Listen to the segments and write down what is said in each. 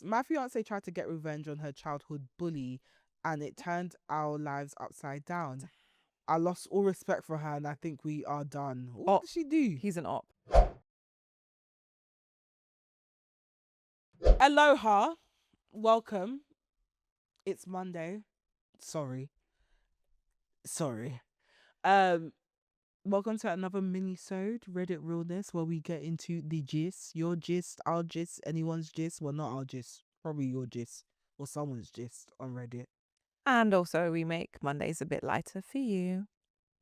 My fiancée tried to get revenge on her childhood bully and it turned our lives upside down. I lost all respect for her and I think we are done. What did she do? He's an op. Aloha. Welcome. It's Monday. Sorry. Welcome to another mini-sode, Reddit Realness, where we get into the gist, your gist, our gist, anyone's gist. Well, not our gist, probably your gist or someone's gist on Reddit. And also we make Mondays a bit lighter for you.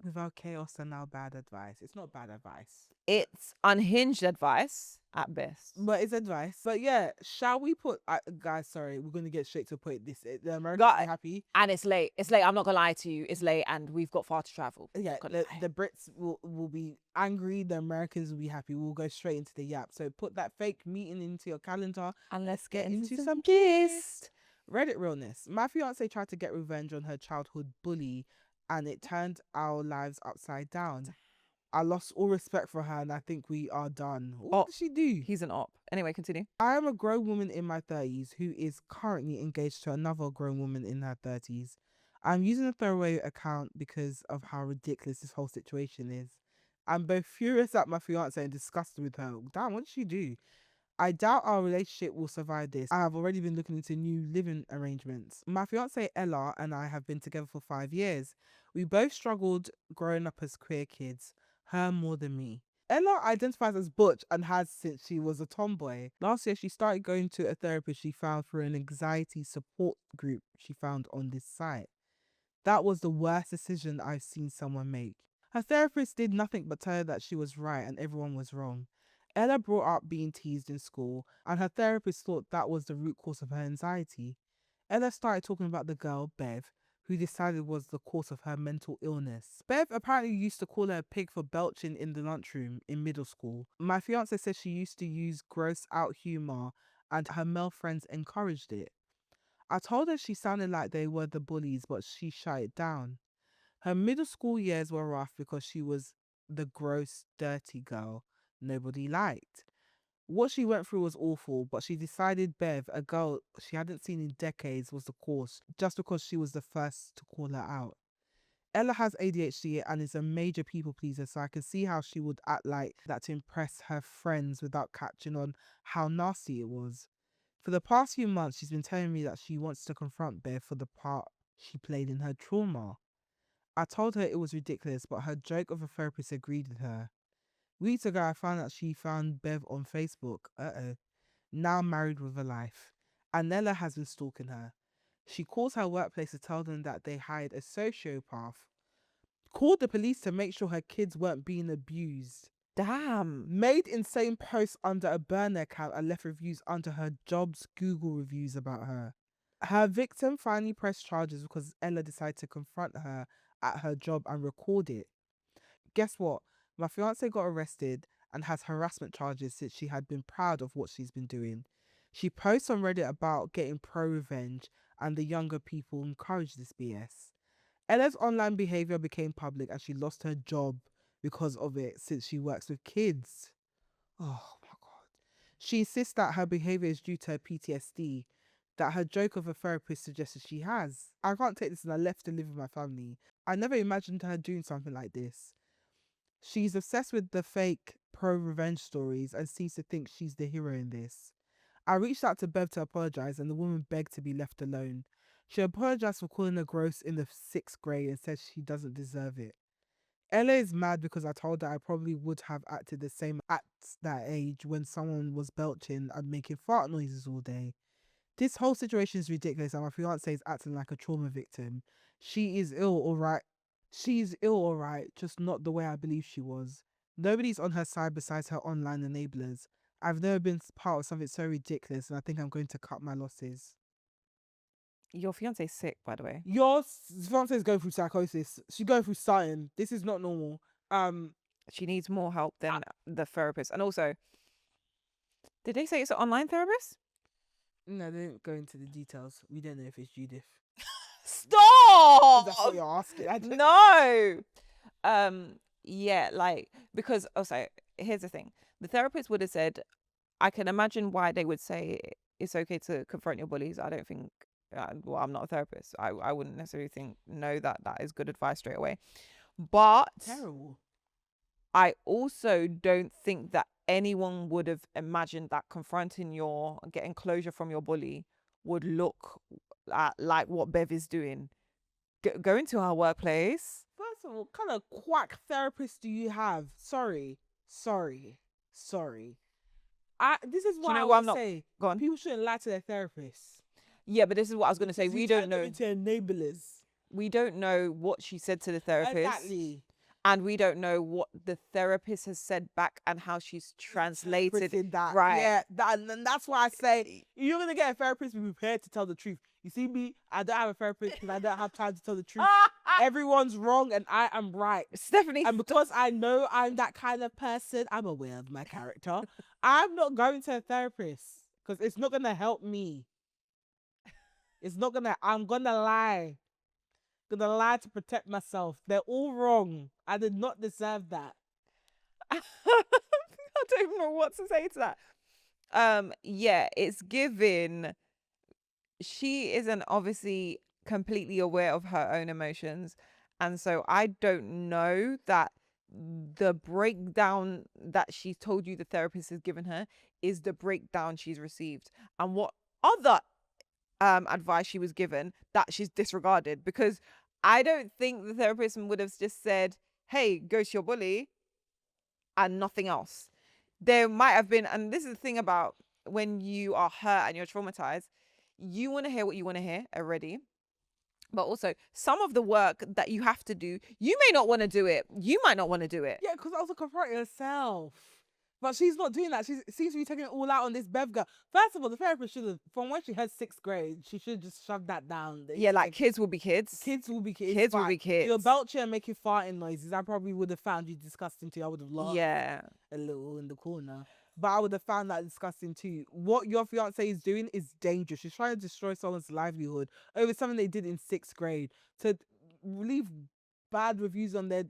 Without chaos and our bad advice. It's not bad advice. It's unhinged advice at best. But it's advice. But yeah, shall we put... guys, sorry, we're going to get straight to the point. The Americans are happy. And it's late. It's late. I'm not going to lie to you. It's late and we've got far to travel. Yeah, the Brits will be angry. The Americans will be happy. We'll go straight into the yap. So put that fake meeting into your calendar. And let's get into some gist. Reddit Realness. My fiancée tried to get revenge on her childhood bully and it turned our lives upside down. I lost all respect for her and I think we are done. What did she do? He's an op. Anyway, continue. I am a grown woman in my 30s who is currently engaged to another grown woman in her 30s. I'm using a throwaway account because of how ridiculous this whole situation is. I'm both furious at my fiancée and disgusted with her. Damn, what did she do? I doubt our relationship will survive this. I have already been looking into new living arrangements. My fiancée Ella and I have been together for 5 years. We both struggled growing up as queer kids, her more than me. Ella identifies as butch and has since she was a tomboy. Last year, she started going to a therapist she found through an anxiety support group she found on this site. That was the worst decision I've seen someone make. Her therapist did nothing but tell her that she was right and everyone was wrong. Ella brought up being teased in school, and her therapist thought that was the root cause of her anxiety. Ella started talking about the girl, Bev, who decided was the cause of her mental illness. Bev apparently used to call her a pig for belching in the lunchroom in middle school. My fiancé says she used to use gross out humour and her male friends encouraged it. I told her she sounded like they were the bullies, but she shut it down. Her middle school years were rough because she was the gross, dirty girl nobody liked. What she went through was awful, but she decided Bev, a girl she hadn't seen in decades, was the cause, just because she was the first to call her out. Ella has ADHD and is a major people pleaser, so I can see how she would act like that to impress her friends without catching on how nasty it was. For the past few months, she's been telling me that she wants to confront Bev for the part she played in her trauma. I told her it was ridiculous, but her joke of a therapist agreed with her. Weeks ago, I found out she found Bev on Facebook. Now married with a life. Anella has been stalking her. She calls her workplace to tell them that they hired a sociopath. Called the police to make sure her kids weren't being abused. Damn. Made insane posts under a burner account and left reviews under her job's Google reviews about her. Her victim finally pressed charges because Ella decided to confront her at her job and record it. Guess what? My fiancée got arrested and has harassment charges since she had been proud of what she's been doing. She posts on Reddit about getting pro-revenge and the younger people encourage this BS. Ella's online behaviour became public and she lost her job because of it since she works with kids. Oh my God. She insists that her behaviour is due to her PTSD, that her joke of a therapist suggested she has. I can't take this and I left to live with my family. I never imagined her doing something like this. She's obsessed with the fake pro-revenge stories and seems to think she's the hero in this. I reached out to Bev to apologise and the woman begged to be left alone. She apologised for calling her gross in the 6th grade and said she doesn't deserve it. Ella is mad because I told her I probably would have acted the same at that age when someone was belching and making fart noises all day. This whole situation is ridiculous and my fiancé is acting like a trauma victim. She is ill, alright. She's ill, alright, just not the way I believe she was. Nobody's on her side besides her online enablers. I've never been part of something so ridiculous and I think I'm going to cut my losses. Your fiance's sick, by the way. Your fiancé is going through psychosis. She's going through something. This is not normal. She needs more help than the therapist. And also, did they say it's an online therapist? No, they didn't go into the details. We don't know if it's Judith. Stop! That's what you're asking. No. Yeah, like, because also here's the thing. The therapist would have said, I can imagine why they would say it's okay to confront your bullies. I don't think. Well, I'm not a therapist. I wouldn't necessarily know that is good advice straight away. But Terrible. I also don't think that anyone would have imagined that confronting getting closure from your bully would look at like what Bev is doing. Going to her workplace. First of all, what kind of quack therapist do you have? Sorry. This is what I would say. Go on. People shouldn't lie to their therapists. Yeah, but this is what I was going to say. We don't know. Into enablers. We don't know what she said to the therapist. Exactly. And we don't know what the therapist has said back and how she's translated that. Right. Yeah, and that's why I say you're going to get a therapist, be prepared to tell the truth. You see me? I don't have a therapist because I don't have time to tell the truth. Everyone's wrong and I am right. Stephanie. And because I know I'm that kind of person, I'm aware of my character. I'm not going to a therapist because it's not going to help me. I'm going to lie. Gonna lie to protect myself. They're all wrong. I did not deserve that. I don't even know what to say to that. Yeah, it's given. She isn't obviously completely aware of her own emotions, and so I don't know that the breakdown that she's told you the therapist has given her is the breakdown she's received, and what other advice she was given that she's disregarded, because I don't think the therapist would have just said, hey, go to your bully and nothing else. There might have been, and this is the thing about when you are hurt and you're traumatized, you want to hear what you want to hear already. But also, some of the work that you have to do, you may not want to do it. You might not want to do it. Yeah, because also confront yourself. But she's not doing that. She seems to be taking it all out on this Bev girl. First of all, the therapist should have, from when she had 6th grade, she should just shove that down. Yeah, like kids will be kids. Kids will be kids. Kids will be kids. You're belching and making farting noises. I probably would have found you disgusting too. I would have laughed a little in the corner. But I would have found that disgusting too. What your fiancé is doing is dangerous. She's trying to destroy someone's livelihood over something they did in 6th grade. To leave bad reviews on their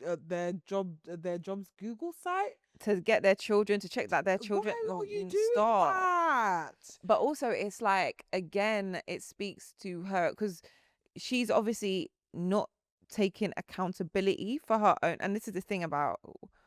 job's Google site. To get their children, to check that their children. Why would you do stop. that? But also, it's like, again, it speaks to her because she's obviously not taking accountability for her own. And this is the thing about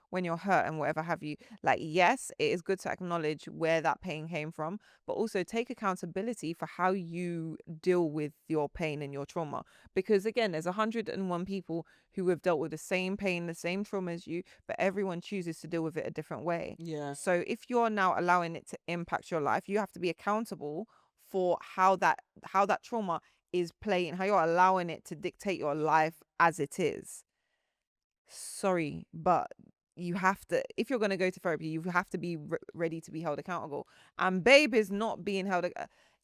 when you're hurt and whatever have you. Like, yes, it is good to acknowledge where that pain came from, but also take accountability for how you deal with your pain and your trauma. Because again, there's 101 people who have dealt with the same pain, the same trauma as you, but everyone chooses to deal with it a different way. Yeah. So if you're now allowing it to impact your life, you have to be accountable for how that trauma is playing, how you're allowing it to dictate your life as it is. Sorry, but you have to, if you're going to go to therapy, you have to be ready to be held accountable. And Babe is not being held. It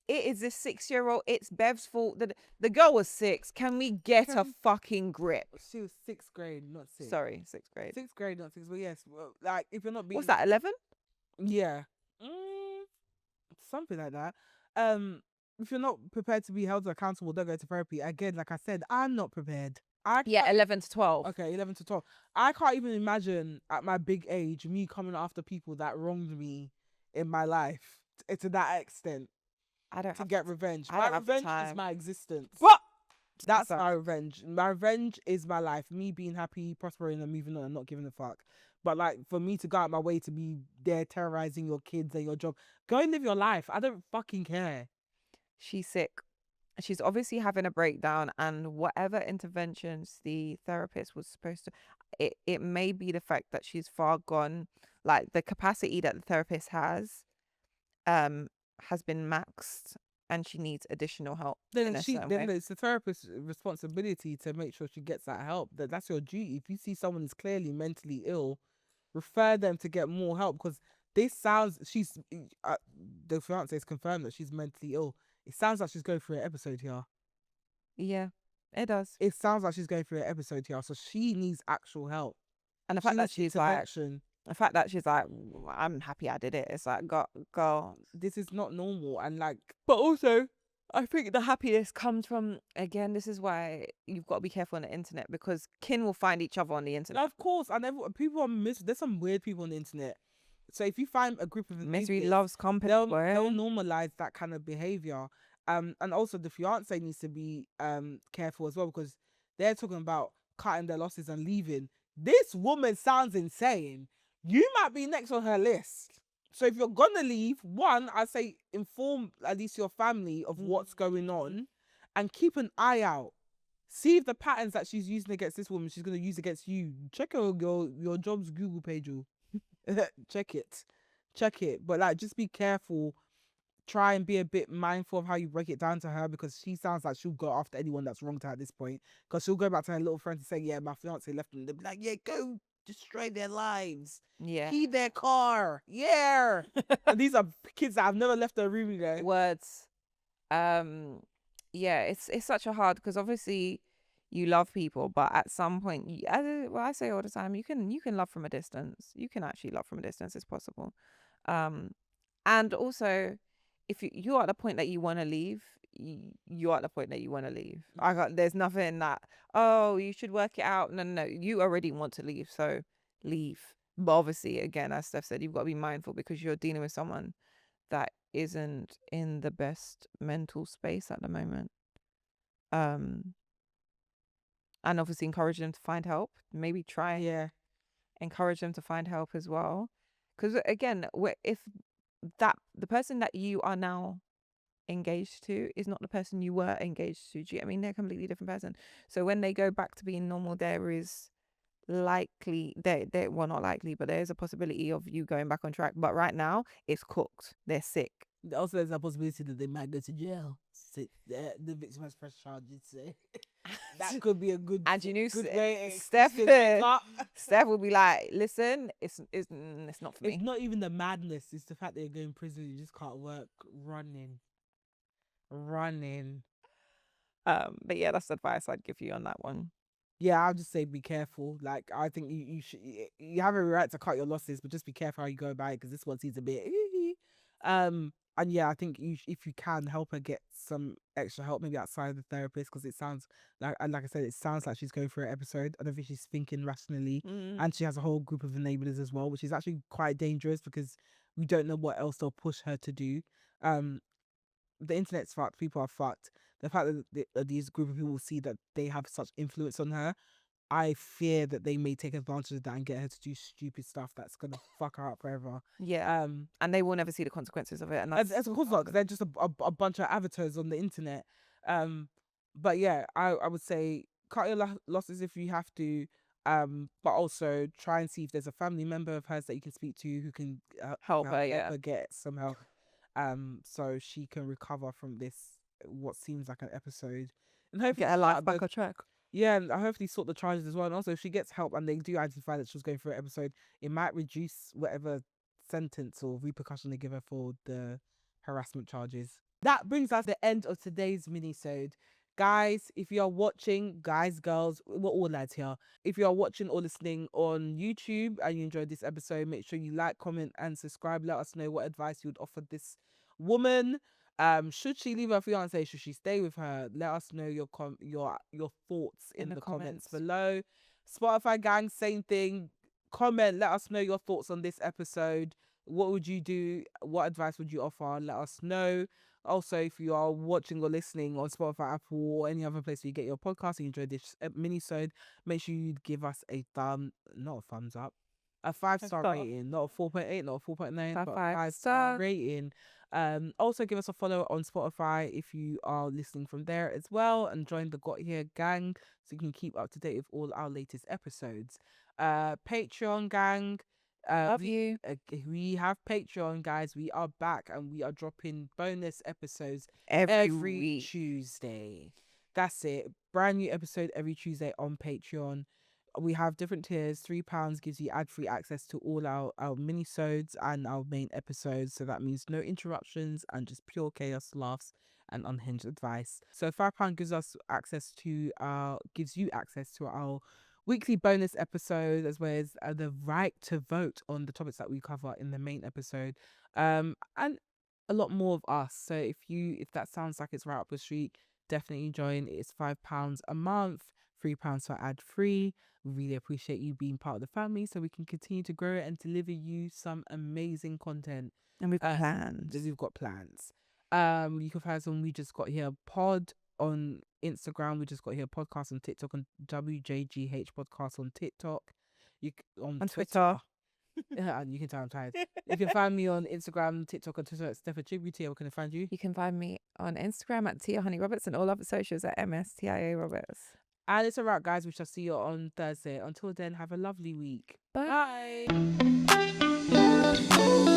is this 6-year-old. It's Bev's fault. The girl was 6. Can we get a fucking grip? She was 6th grade, not 6. Sorry, 6th grade. 6th grade, not 6. But yes, well, like if you're not being. What's that? 11? Yeah. Something like that. If you're not prepared to be held accountable, don't go to therapy. Again, like I said, I'm not prepared. 11 to 12. Okay, 11 to 12. I can't even imagine at my big age me coming after people that wronged me in my life to that extent. I don't to get revenge. My revenge is my existence. What? That's my revenge. My revenge is my life. Me being happy, prospering, and moving on and not giving a fuck. But like for me to go out my way to be there terrorizing your kids and your job, go and live your life. I don't fucking care. She's sick. She's obviously having a breakdown, and whatever interventions the therapist was supposed to, it may be the fact that she's far gone, like the capacity that the therapist has been maxed, and she needs additional help. Then it's the therapist's responsibility to make sure she gets that help. That's your duty. If you see someone is clearly mentally ill, refer them to get more help, because this sounds the fiance has confirmed that she's mentally ill. It sounds like she's going through an episode here. Yeah, it does. It sounds like she's going through an episode here, so she needs actual help. And the fact that she's like, I'm happy I did it. It's like, girl, this is not normal. And like, but also, I think the happiness comes from, again, this is why you've got to be careful on the internet, because kin will find each other on the internet. Of course, and people are there's some weird people on the internet. So if you find a group of Misery enthusiasts, loves company. they'll Boy. normalize that kind of behavior. And also the fiance needs to be careful as well, because they're talking about cutting their losses and leaving. This woman sounds insane. You might be next on her list. So if you're gonna leave, one, I say inform at least your family of what's going on, and keep an eye out. See if the patterns that she's using against this woman, she's gonna use against you. Check your job's Google page. Check it. But like, just be careful. Try and be a bit mindful of how you break it down to her, because she sounds like she'll go after anyone that's wrong to her at this point. Because she'll go back to her little friends and say, "Yeah, my fiance left them." They'll be like, "Yeah, go destroy their lives, Yeah. key their car, yeah." And these are kids that have never left their room, Words. Yeah, it's such a hard, because obviously you love people, but at some point, I say all the time, you can love from a distance. You can actually love from a distance. It's possible. And also, if you're at the point that you want to leave, you're at the point that you want to leave. There's nothing that, oh, you should work it out. No, no, no. You already want to leave, so leave. But obviously, again, as Steph said, you've got to be mindful, because you're dealing with someone that isn't in the best mental space at the moment. And obviously encourage them to find help. Maybe try encourage them to find help as well. Because again, if the person that you are now engaged to is not the person you were engaged to, do you get what I mean? They're a completely different person. So when they go back to being normal, there is likely they well, not likely, but there is a possibility of you going back on track. But right now it's cooked. They're sick. Also, there's a possibility that they might go to jail. So, the victim has pressed charges. So that could be a good, and you knew good way. Steph will be like, listen, it's not for me. It's not even the madness, it's the fact that you're going to prison, you just can't work. Running. But yeah, that's the advice I'd give you on that one. Yeah, I'll just say be careful. Like, I think you should, you have a right to cut your losses, but just be careful how you go about it, because this one seems a bit and yeah, I think if you can help her get some extra help, maybe outside of the therapist, because it sounds like I said, it sounds like she's going through an episode. I don't think she's thinking rationally, and she has a whole group of enablers as well, which is actually quite dangerous, because we don't know what else they'll push her to do. The internet's fucked, people are fucked. The fact that these group of people see that they have such influence on her, I fear that they may take advantage of that and get her to do stupid stuff that's gonna fuck her up forever. Yeah. And they will never see the consequences of it. And that's of course not, because they're just a bunch of avatars on the internet. But yeah, I would say cut your losses if you have to. But also try and see if there's a family member of hers that you can speak to who can help her get some help. So she can recover from this, what seems like an episode, and hopefully get her life back on track. Yeah, and I hopefully sort the charges as well. And also, if she gets help and they do identify that she was going through an episode, it might reduce whatever sentence or repercussion they give her for the harassment charges. That brings us to the end of today's minisode. Guys, if you are watching, guys, girls, we're all lads here. If you are watching or listening on YouTube and you enjoyed this episode, make sure you like, comment, and subscribe. Let us know what advice you would offer this woman. Should she leave her fiance? Should she stay with her? Let us know your thoughts in the comments below. Spotify gang, same thing. Comment. Let us know your thoughts on this episode. What would you do? What advice would you offer? Let us know. Also, if you are watching or listening on Spotify, Apple, or any other place where you get your podcast and you enjoyed this mini-sode, make sure you give us a not a thumbs up, a 5-star rating, not a 4.8, not a 4.9, but 5-star rating. Also give us a follow on Spotify if you are listening from there as well, and join the Got Here gang so you can keep up to date with all our latest episodes. Patreon gang, love you. We have Patreon, guys. We are back and we are dropping bonus episodes every Tuesday. That's it. Brand new episode every Tuesday on Patreon. We have different tiers. £3 gives you ad-free access to all our mini-sodes and our main episodes. So that means no interruptions and just pure chaos, laughs, and unhinged advice. So £5 gives you access to our weekly bonus episode, as well as the right to vote on the topics that we cover in the main episode. And a lot more of us. So if that sounds like it's right up your street, definitely join. It's £5 a month, £3 for ad free. We really appreciate you being part of the family so we can continue to grow it and deliver you some amazing content. And we've got plans. We've got plans. You can find us on We Just Got Here Pod on Instagram. We Just Got Here Podcast on TikTok, and WJGH Podcast on TikTok. On Twitter. And you can tell I'm tired. If you find me on Instagram, TikTok, and Twitter at Steph Tia, where can I find you? You can find me on Instagram at Tia Honey Roberts and all other socials at MSTIA Roberts. And it's a wrap, guys. We shall see you on Thursday. Until then, have a lovely week. Bye. Bye.